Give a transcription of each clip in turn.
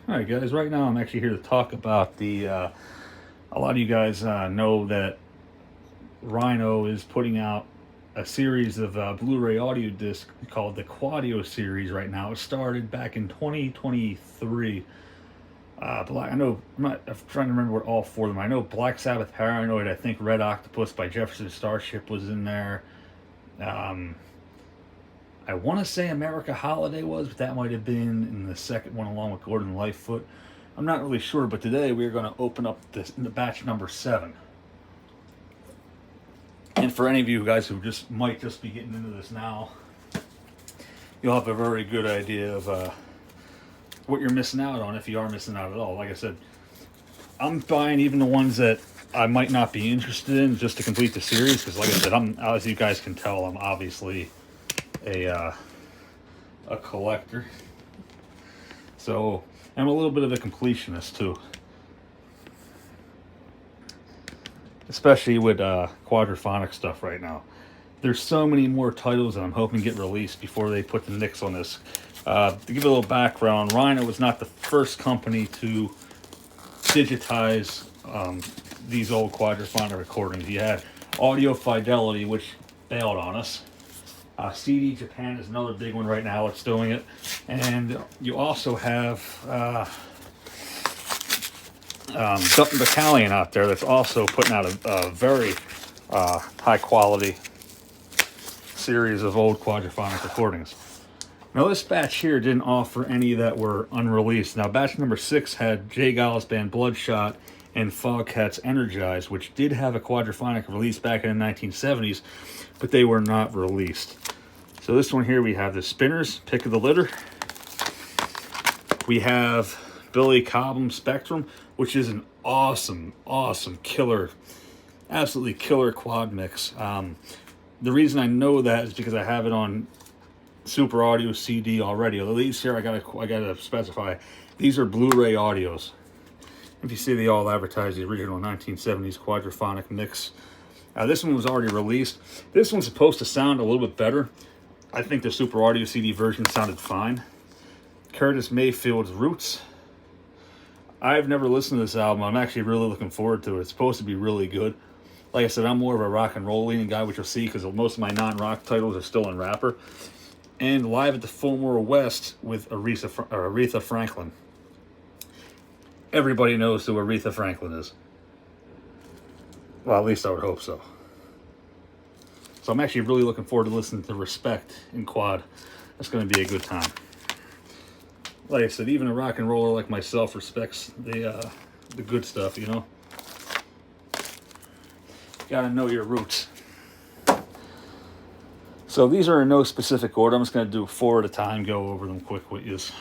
Alright guys, right now I'm actually here to talk about a lot of you guys know that Rhino is putting out a series of Blu-ray audio discs called the Quadio series right now. It started back in 2023. I know, I'm trying to remember what all four of them. I know Black Sabbath, Paranoid, I think Red Octopus by Jefferson Starship was in there. Um, I want to say America Holiday was, but that might have been in the second one along with Gordon Lightfoot. I'm not really sure, but today we're going to open up the batch number 7. And for any of you guys who might just be getting into this now, you'll have a very good idea of what you're missing out on, if you are missing out at all. Like I said, I'm buying even the ones that I might not be interested in just to complete the series, because like I said, as you guys can tell, I'm obviously a collector. So I'm a little bit of a completionist too, especially with Quadraphonic stuff right now. There's so many more titles that I'm hoping get released before they put the nix on this. To give a little background, Rhino was not the first company to digitize these old Quadraphonic recordings. You had Audio Fidelity, which bailed on us. CD Japan is another big one right now. It's doing it. And you also have Dutton Battalion out there that's also putting out a very high quality series of old Quadraphonic recordings. Now this batch here didn't offer any that were unreleased. Now batch number 6 had J. Gallus Band Bloodshot and Foghat's Energized, which did have a Quadraphonic release back in the 1970s, but they were not released. So this one here, we have the Spinners, Pick of the Litter. We have Billy Cobham Spectrum, which is an awesome, killer, absolutely killer quad mix. The reason I know that is because I have it on Super Audio CD already. Although these here, I gotta specify, these are Blu-ray audios. If you see, they all advertise the original 1970s Quadraphonic mix. This one was already released. This one's supposed to sound a little bit better. I think the Super Audio CD version sounded fine. Curtis Mayfield's Roots. I've never listened to this album. I'm actually really looking forward to it. It's supposed to be really good. Like I said, I'm more of a rock and roll leaning guy, which you'll see because most of my non-rock titles are still in rapper. And Live at the Fillmore West with Aretha Franklin. Everybody knows who Aretha Franklin is. Well, at least I would hope so. So I'm actually really looking forward to listening to Respect in quad. That's going to be a good time. Like I said, even a rock and roller like myself respects the good stuff, you know? Gotta know your roots. So these are in no specific order. I'm just going to do 4 at a time, go over them quick with you. This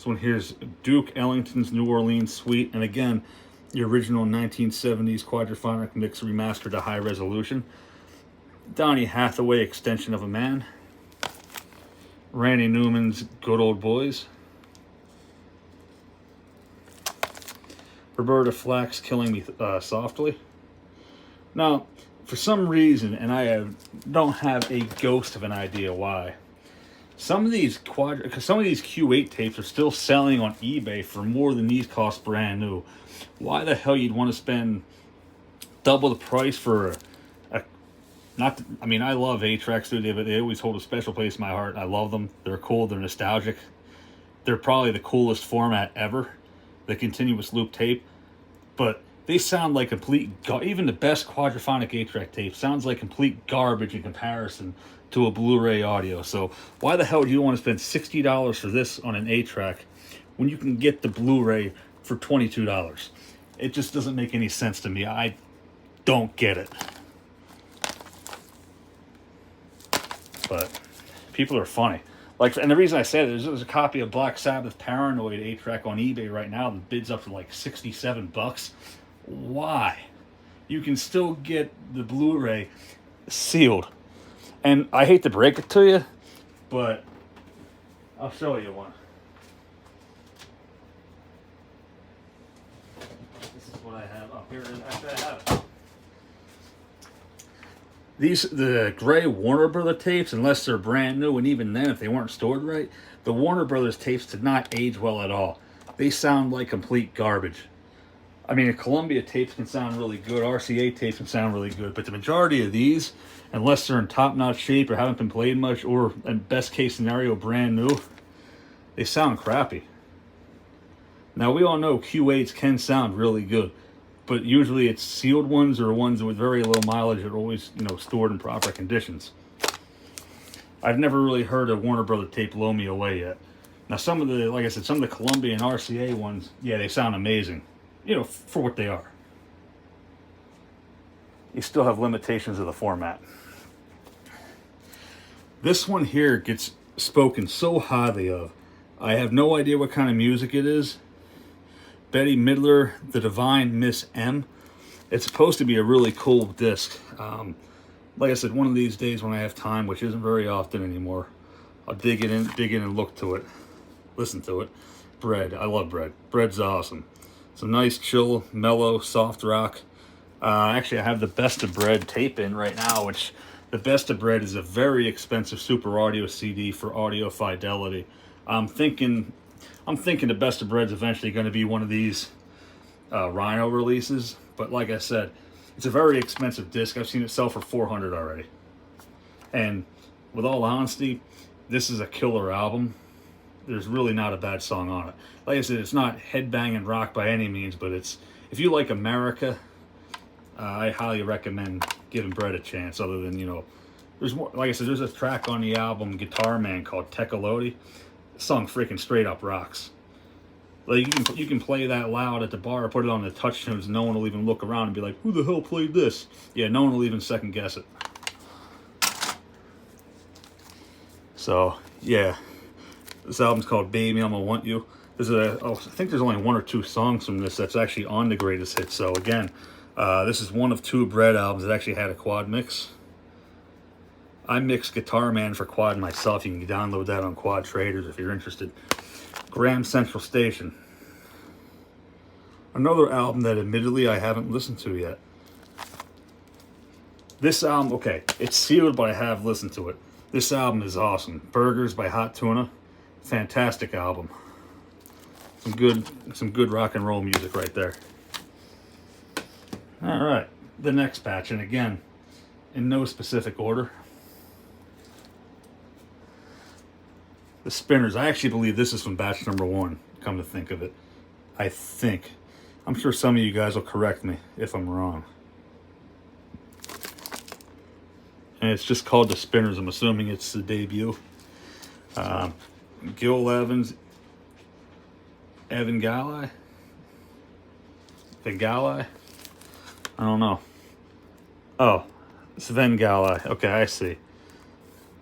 one here's Duke Ellington's New Orleans Suite. And again, the original 1970s Quadraphonic mix remastered to high resolution. Donny Hathaway, Extension of a Man. Randy Newman's Good Old Boys. Roberta Flack's Killing Me Softly. Now, for some reason, and I don't have a ghost of an idea why, some of these Q8 tapes are still selling on eBay for more than these cost brand new. Why the hell you'd want to spend double the price for I love 8-tracks, dude. They always hold a special place in my heart. I love them. They're cool. They're nostalgic. They're probably the coolest format ever, the continuous loop tape. But they sound like even the best Quadraphonic 8-track tape sounds like complete garbage in comparison to a Blu-ray audio. So why the hell do you want to spend $60 for this on an 8-track when you can get the Blu-ray for $22? It just doesn't make any sense to me. I don't get it. But people are funny. And the reason I say that is there's a copy of Black Sabbath Paranoid 8-track on eBay right now that bids up to like $67. Why? You can still get the Blu-ray sealed. And I hate to break it to you, but I'll show you one. This is what I have up here. Actually, I have it. The gray Warner Brothers tapes, unless they're brand new, and even then, if they weren't stored right, the Warner Brothers tapes did not age well at all. they sound like complete garbage. I mean, Columbia tapes can sound really good, RCA tapes can sound really good, but the majority of these, unless they're in top-notch shape or haven't been played much, or in best case scenario, brand new, they sound crappy. Now, we all know Q8s can sound really good, but usually it's sealed ones or ones with very low mileage that are always, you know, stored in proper conditions. I've never really heard a Warner Brother tape blow me away yet. Now, some of the, like I said, some of the Columbia and RCA ones, yeah, they sound amazing. You know, for what they are. You still have limitations of the format. This one here gets spoken so highly of. I have no idea what kind of music it is. Betty Midler, The Divine Miss M. It's supposed to be a really cool disc. Like I said, one of these days when I have time, which isn't very often anymore, I'll dig in and look to it, listen to it. Bread, I love Bread. Bread's awesome. Some nice, chill, mellow, soft rock. Actually, I have the Best of Bread tape in right now, which the Best of Bread is a very expensive Super Audio CD for audio fidelity. I'm thinking the Best of Bread's eventually going to be one of these Rhino releases, but like I said, it's a very expensive disc. I've seen it sell for $400 already. And with all honesty, this is a killer album. There's really not a bad song on it. Like I said, it's not headbanging rock by any means, but it's, if you like America, I highly recommend giving Bread a chance. Other than, you know, there's more. Like I said, there's a track on the album Guitar Man called Tecolote. The song freaking straight up rocks. Like you can play that loud at the bar, put it on the touch tunes, and no one will even look around and be like, "Who the hell played this?" Yeah, no one will even second guess it. So yeah. This album's called Baby, I'ma Want You. I think there's only one or two songs from this that's actually on the greatest hits. So again, this is one of two Bread albums that actually had a quad mix. I mixed Guitar Man for quad myself. You can download that on Quad Traders if you're interested. Graham Central Station. Another album that admittedly I haven't listened to yet. This album, okay, it's sealed, but I have listened to it. This album is awesome. Burgers by Hot Tuna. Fantastic album. Some good rock and roll music right there. All right, the next batch, and again, in no specific order. The Spinners. I actually believe this is from batch number 1, come to think of it. I think. I'm sure some of you guys will correct me if I'm wrong. And it's just called The Spinners. I'm assuming it's the debut. Gil Evans, Evan Galli, I don't know. Oh, Sven Galli. Okay, I see.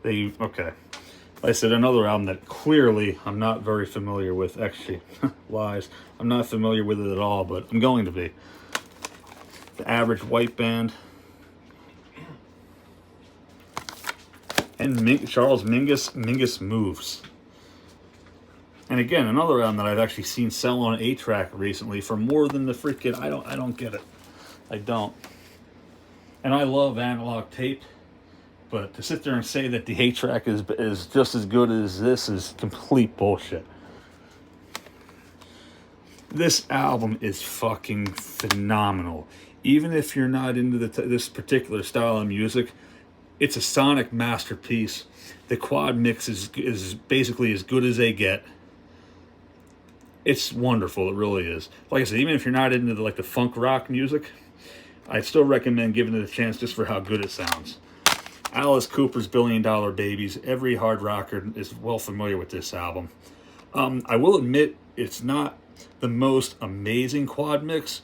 Okay. Like I said, another album that clearly I'm not very familiar with. Actually, lies. I'm not familiar with it at all, but I'm going to be. The Average White Band. And Charles Mingus Moves. And again, another album that I've actually seen sell on 8-track recently for more than the freaking, I don't get it. I don't. And I love analog tape, but to sit there and say that the 8-track is just as good as this is complete bullshit. This album is fucking phenomenal. Even if you're not into this particular style of music, it's a sonic masterpiece. The quad mix is basically as good as they get. It's wonderful, it really is. Like I said, even if you're not into the funk rock music, I'd still recommend giving it a chance just for how good it sounds. Alice Cooper's $1 Billion Babies. Every hard rocker is well familiar with this album. I will admit it's not the most amazing quad mix,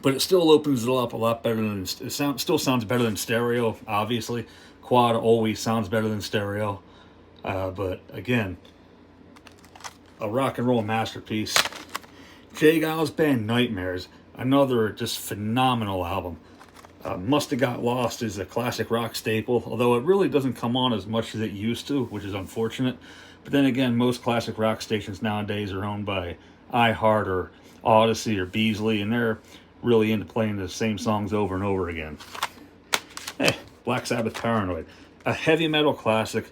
but it still opens it up a lot better than still sounds better than stereo. Obviously, quad always sounds better than stereo. But again, a rock and roll masterpiece. Jay Giles Band Nightmares, another just phenomenal album. Must Have Got Lost is a classic rock staple, although it really doesn't come on as much as it used to, which is unfortunate. But then again, most classic rock stations nowadays are owned by iHeart or Odyssey or Beasley, and they're really into playing the same songs over and over again. Hey, Black Sabbath Paranoid, a heavy metal classic,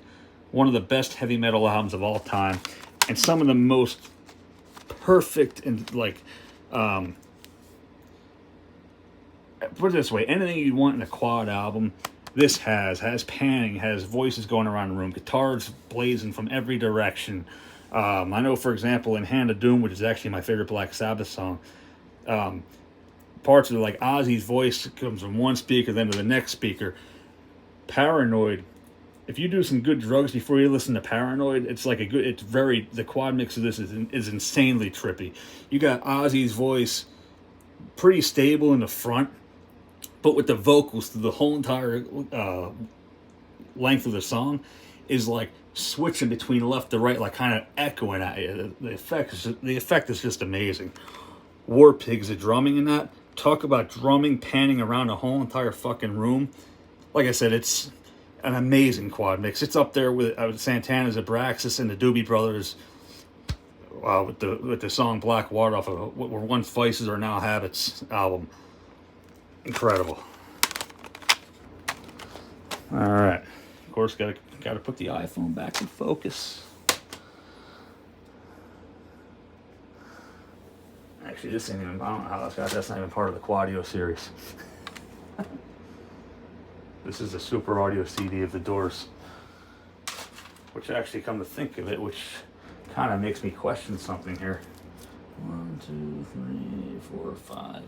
one of the best heavy metal albums of all time, and some of the most perfect and like, put it this way, anything you want in a quad album, this has panning, has voices going around the room, guitars blazing from every direction. I know, for example, in Hand of Doom, which is actually my favorite Black Sabbath song, parts of like Ozzy's voice comes from one speaker, then to the next speaker. Paranoid, if you do some good drugs before you listen to Paranoid, it's like the quad mix of this is insanely trippy. You got Ozzy's voice pretty stable in the front, but with the vocals through the whole entire length of the song is like switching between left to right, like kind of echoing at you. The effect is just amazing. War Pigs, the drumming in that, talk about drumming panning around the whole entire fucking room. Like I said, it's an amazing quad mix. It's up there with Santana's Abraxas and the Doobie Brothers with the song Black Water off of what were once Vices Are Now Habits album. Incredible. All right, of course, gotta put the iPhone back in focus. Actually, this ain't even, I don't know how that's not even part of the Quadio series. This is a Super Audio CD of the Doors, which actually, come to think of it, which kind of makes me question something here. 1, 2, 3, 4, 5.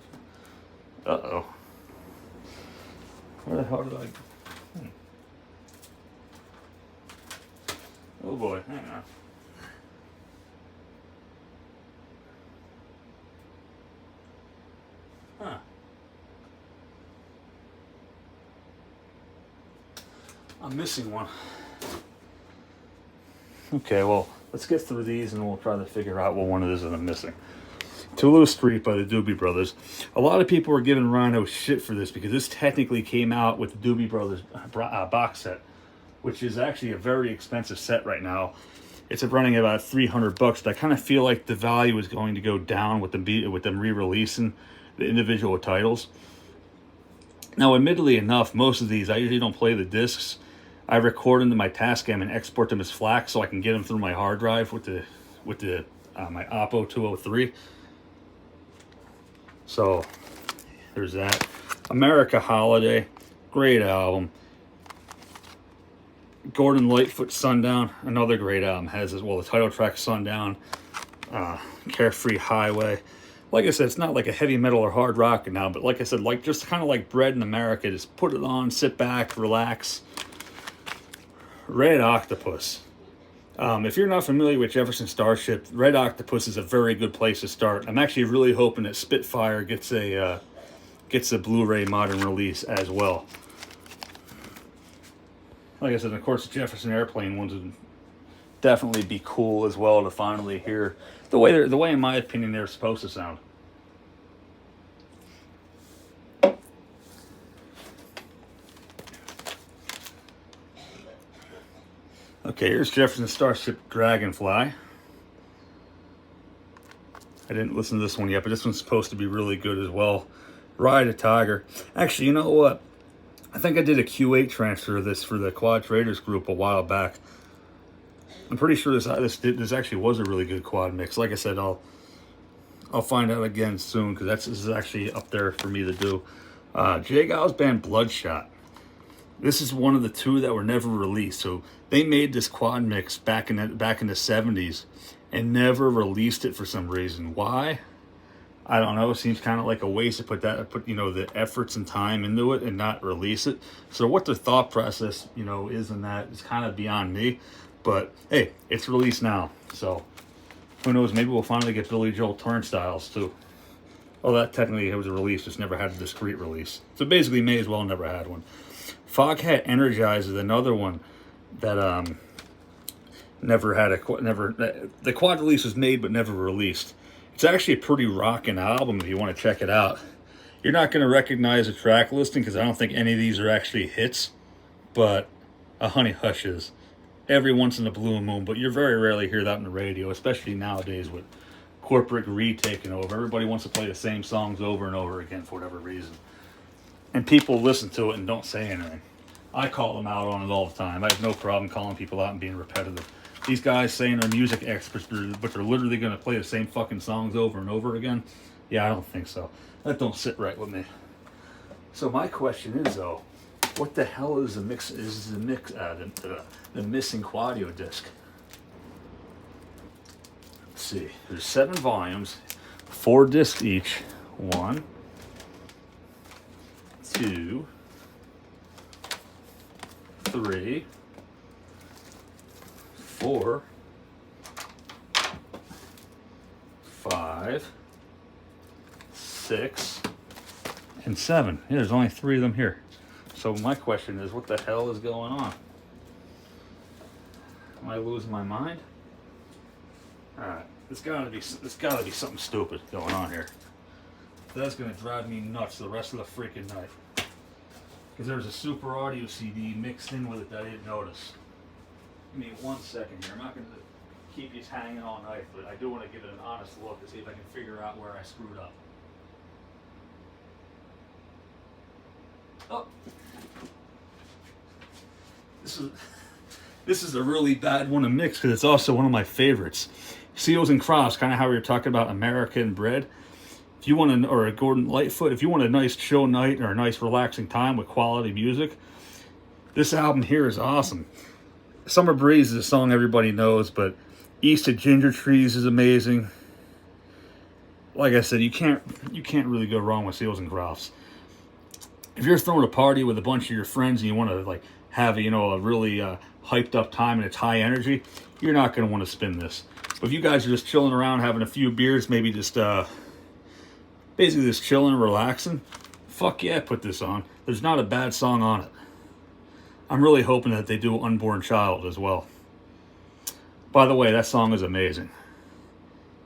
Uh-oh. Where the hell did I... Oh boy, hang on. Huh. I'm missing one. Okay, well, let's get through these and we'll try to figure out what one it is that I'm missing. Toulouse Street by the Doobie Brothers. A lot of people are giving Rhino shit for this because this technically came out with the Doobie Brothers box set, which is actually a very expensive set right now. It's running about $300, but I kind of feel like the value is going to go down with them re-releasing the individual titles. Now, admittedly enough, most of these I usually don't play the discs. I record them to my Tascam and export them as FLAC so I can get them through my hard drive with my Oppo 203. So there's that. America Holiday, great album. Gordon Lightfoot, Sundown, another great album. Has as well the title track Sundown, Carefree Highway. Like I said, it's not like a heavy metal or hard rock now, but like I said, like just kind of like Bread in America, just put it on, sit back, relax. Red Octopus. If you're not familiar with Jefferson Starship, Red Octopus is a very good place to start. I'm actually really hoping that Spitfire gets a Blu-ray modern release as well. Like I said, of course, the Jefferson Airplane ones would definitely be cool as well to finally hear the way in my opinion they're supposed to sound. Okay, here's Jefferson Starship Dragonfly. I didn't listen to this one yet, but this one's supposed to be really good as well. Ride a Tiger. Actually, you know what? I think I did a Q8 transfer of this for the Quad Traders group a while back. I'm pretty sure this actually was a really good quad mix. Like I said, I'll find out again soon because this is actually up there for me to do. Jay Giles' band Bloodshot. This is one of the two that were never released. So they made this quad mix back in the 70s and never released it for some reason. Why? I don't know. It seems kind of like a waste to put the efforts and time into it and not release it. So what their thought process, is in that is kind of beyond me. But hey, it's released now. So who knows? Maybe we'll finally get Billy Joel Turnstiles too. Oh, that technically was a release, just never had a discrete release. So basically, may as well never had one. Foghat Energize is another one that never had the quad release was made but never released. It's actually a pretty rockin' album if you want to check it out. You're not going to recognize the track listing because I don't think any of these are actually hits, but a Honey Hush is. Every once in a blue moon, but you very rarely hear that on the radio, especially nowadays with corporate greed taking over. Everybody wants to play the same songs over and over again for whatever reason. And people listen to it and don't say anything. I call them out on it all the time. I have no problem calling people out and being repetitive. these guys saying they're music experts, but they're literally going to play the same fucking songs over and over again. Yeah, I don't think so. That don't sit right with me. So my question is though, what the hell is the missing Quadio disc? Let's see. There's 7 volumes, 4 discs each. 1, 2, 3, 4, 5, 6, and 7. Yeah, there's only 3 of them here. So my question is, what the hell is going on? Am I losing my mind? All right, there's gotta be something stupid going on here. That's gonna drive me nuts the rest of the freaking night. Because there's a super audio CD mixed in with it that I didn't notice. Give me 1 second here. I'm not gonna keep these hanging all night, but I do want to give it an honest look to see if I can figure out where I screwed up. Oh, this is a really bad one to mix because it's also one of my favorites. Seals and Crofts, kind of how we were talking about American Bread. If you want or a Gordon Lightfoot, if you want a nice chill night or a nice relaxing time with quality music, this album here is awesome. Summer Breeze is a song everybody knows, but East of Ginger Trees is amazing. Like I said, you can't really go wrong with Seals and Crofts. If you're throwing a party with a bunch of your friends and you want to like have a really hyped up time and it's high energy, you're not going to want to spin this. But if you guys are just chilling around having a few beers, maybe just basically just chilling and relaxing, fuck yeah, put this on. There's not a bad song on it. I'm really hoping that they do Unborn Child as well. By the way, that song is amazing.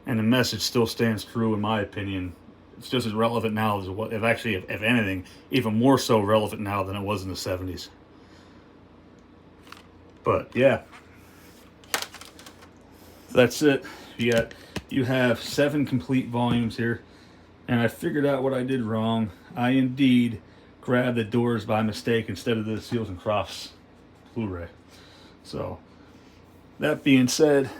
And the message still stands true in my opinion. It's just as relevant now as what, if anything, even more so relevant now than it was in the 70s. But yeah, that's it. You have 7 complete volumes here, and I figured out what I did wrong. I indeed grabbed the Doors by mistake instead of the Seals and Crofts Blu-ray. So that being said,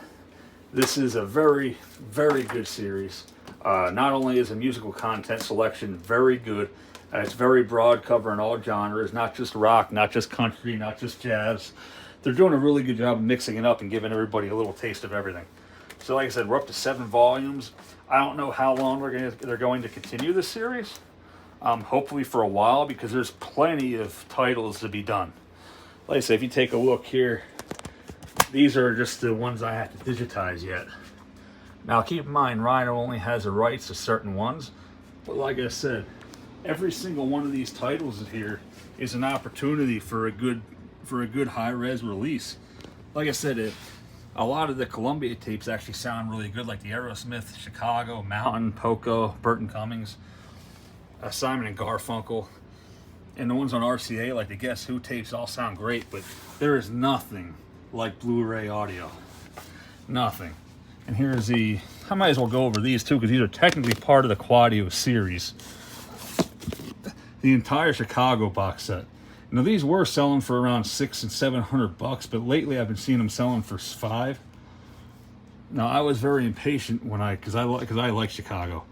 this is a very, very good series. Not only is the musical content selection very good, it's very broad, covering all genres, not just rock, not just country, not just jazz. They're doing a really good job of mixing it up and giving everybody a little taste of everything. So like I said, we're up to 7 volumes. I don't know how long they're going to continue this series. Hopefully for a while, because there's plenty of titles to be done. Like I said, if you take a look here, these are just the ones I have to digitize yet. Now keep in mind, Rhino only has the rights to certain ones, but like I said, every single one of these titles here is an opportunity for a good high-res release. Like I said, a lot of the Columbia tapes actually sound really good, like the Aerosmith, Chicago, Mountain, Poco, Burton Cummings, Simon and Garfunkel, and the ones on RCA, like the Guess Who tapes, all sound great, but there is nothing like Blu-ray audio. Nothing. And here's I might as well go over these too, because these are technically part of the Quadio series. The entire Chicago box set. Now these were selling for around $600 and $700, but lately I've been seeing them selling for $5. Now I was very impatient because I like Chicago.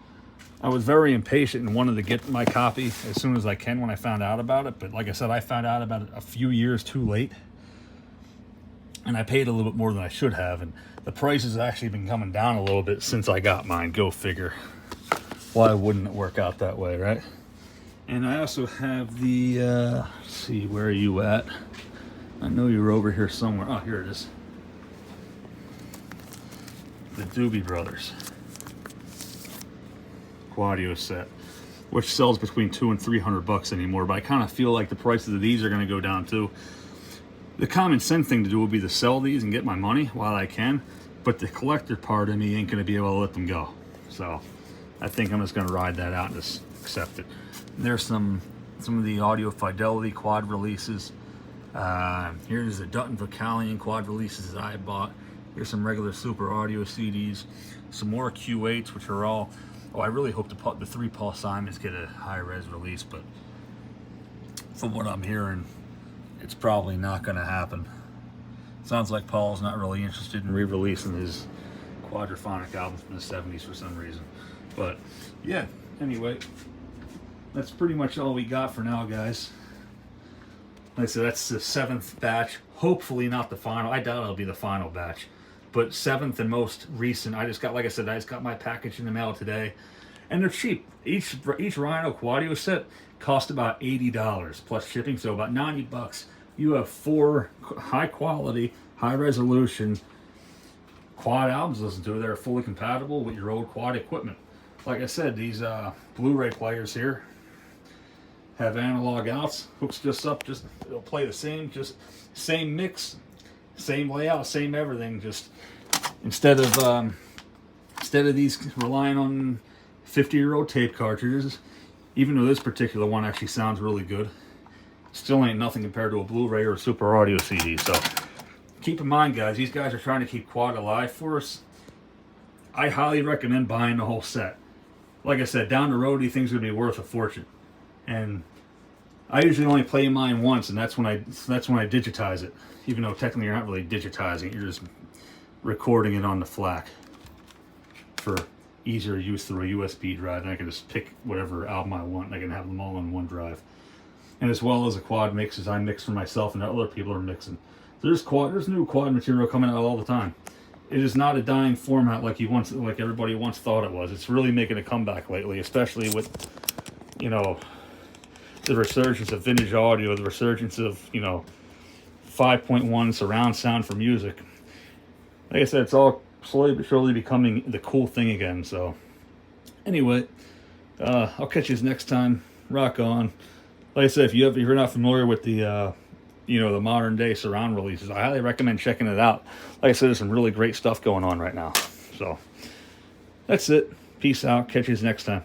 I was very impatient and wanted to get my copy as soon as I can when I found out about it. But like I said, I found out about it a few years too late, and I paid a little bit more than I should have. And the price has actually been coming down a little bit since I got mine. Go figure. Why wouldn't it work out that way, right? And I also have the, let's see, where are you at? I know you were over here somewhere. Oh, here it is. The Doobie Brothers Quadio set, which sells between $200 and $300 anymore, but I kind of feel like the prices of these are going to go down too. The common sense thing to do would be to sell these and get my money while I can, but the collector part of me ain't going to be able to let them go. So I think I'm just going to ride that out and just accept it. There's some of the Audio Fidelity quad releases. Here's the Dutton Vocalion quad releases that I bought. Here's some regular Super Audio CDs. Some more Q8s, which are all... Oh, I really hope the 3 Paul Simons get a high-res release, but from what I'm hearing, it's probably not going to happen. Sounds like Paul's not really interested in re-releasing his Quadraphonic album from the 70s for some reason. But yeah, anyway, that's pretty much all we got for now, guys. Like I said, that's the 7th batch. Hopefully not the final. I doubt it'll be the final batch. But 7th and most recent. I just got, like I said, I just got my package in the mail today. And they're cheap. Each Rhino Quadio set cost about $80 plus shipping, so about 90 bucks. You have 4 high quality, high resolution quad albums to listen to. They're fully compatible with your old quad equipment. Like I said, these Blu-ray players here have analog outs. Hooks just up, just it'll play the same, just same mix, same layout, same everything. Just instead of these relying on 50-year-old tape cartridges, even though this particular one actually sounds really good, still ain't nothing compared to a Blu-ray or a Super Audio CD. So keep in mind, guys, these guys are trying to keep quad alive for us. I highly recommend buying the whole set. Like I said, down the road, these things are going to be worth a fortune. And I usually only play mine once, and that's when I digitize it. Even though technically you're not really digitizing it, you're just recording it on the FLAC for easier use through a USB drive. And I can just pick whatever album I want, and I can have them all on one drive. And as well as the quad mixes, I mix for myself and other people are mixing. There's new quad material coming out all the time. It is not a dying format like everybody once thought it was. It's really making a comeback lately, especially with, you know, the resurgence of vintage audio, the resurgence of, you know, 5.1 surround sound for music. Like I said, it's all slowly but surely becoming the cool thing again. So anyway, I'll catch you next time. Rock on. Like I said, if you're not familiar with the you know, the modern day surround releases, I highly recommend checking it out. Like I said, there's some really great stuff going on right now. So that's it. Peace out. Catch you next time.